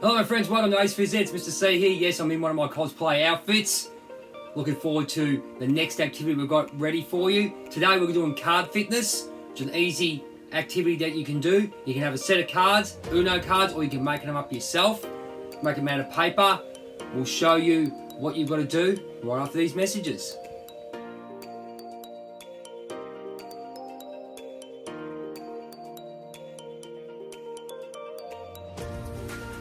Hello my friends, welcome to AcePhysEd. It's Mr. C here. Yes, I'm in one of my cosplay outfits. Looking forward to the next activity we've got ready for you. Today we're doing card fitness, which is an easy activity that you can do. You can have a set of cards, Uno cards, or you can make them up yourself. Make them out of paper. We'll show you what you've got to do right after these messages.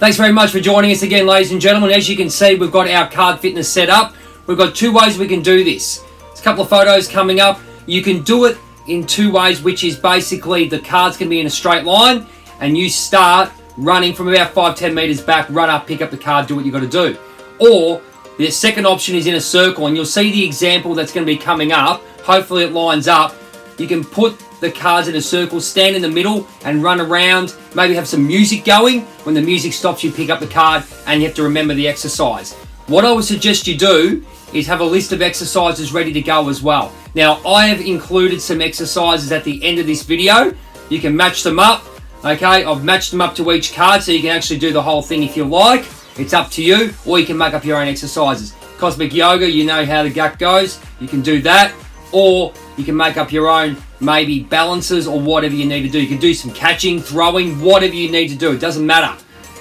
Thanks very much for joining us again, ladies and gentlemen. As you can see, we've got our card fitness set up. We've got two ways we can do this. There's a couple of photos coming up. You can do it in two ways, which is basically the card's going to be in a straight line and you start running from about 5-10 meters back, run up, pick up the card, do what you've got to do. Or the second option is in a circle, and you'll see the example that's going to be coming up. Hopefully it lines up. You can put the cards in a circle, stand in the middle and run around, maybe have some music going. When the music stops, you pick up the card and you have to remember the exercise. What I would suggest you do is have a list of exercises ready to go as well. Now, I have included some exercises at the end of this video. You can match them up, okay? I've matched them up to each card so you can actually do the whole thing if you like. It's up to you, or you can make up your own exercises. Cosmic Yoga, you know how the gut goes. You can do that, or you can make up your own, maybe balances or whatever you need to do. You can do some catching, throwing, whatever you need to do. It doesn't matter.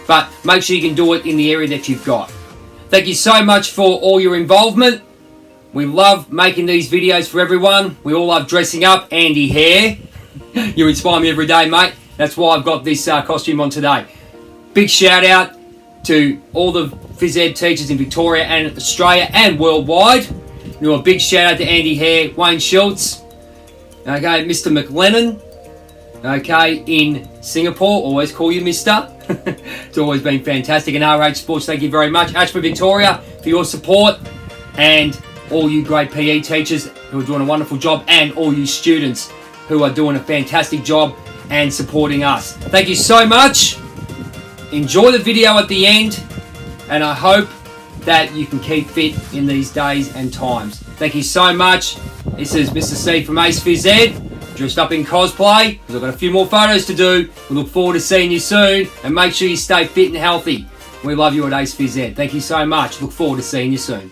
But make sure you can do it in the area that you've got. Thank you so much for all your involvement. We love making these videos for everyone. We all love dressing up. Andy Hair, you inspire me every day, mate. That's why I've got this costume on today. Big shout out to all the phys ed teachers in Victoria and Australia and worldwide. A big shout out to Andy Hair, Wayne Schultz, okay, Mr. McLennan, okay, in Singapore. Always call you Mr. It's always been fantastic. And RH Sports, thank you very much. Ashford Victoria for your support, and all you great PE teachers who are doing a wonderful job, and all you students who are doing a fantastic job and supporting us. Thank you so much. Enjoy the video at the end, and I hope that you can keep fit in these days and times. Thank you so much. This is Mr. C from AcePhysEd, dressed up in cosplay, because I've got a few more photos to do. We look forward to seeing you soon, and make sure you stay fit and healthy. We love you at AcePhysEd. Thank you so much. Look forward to seeing you soon.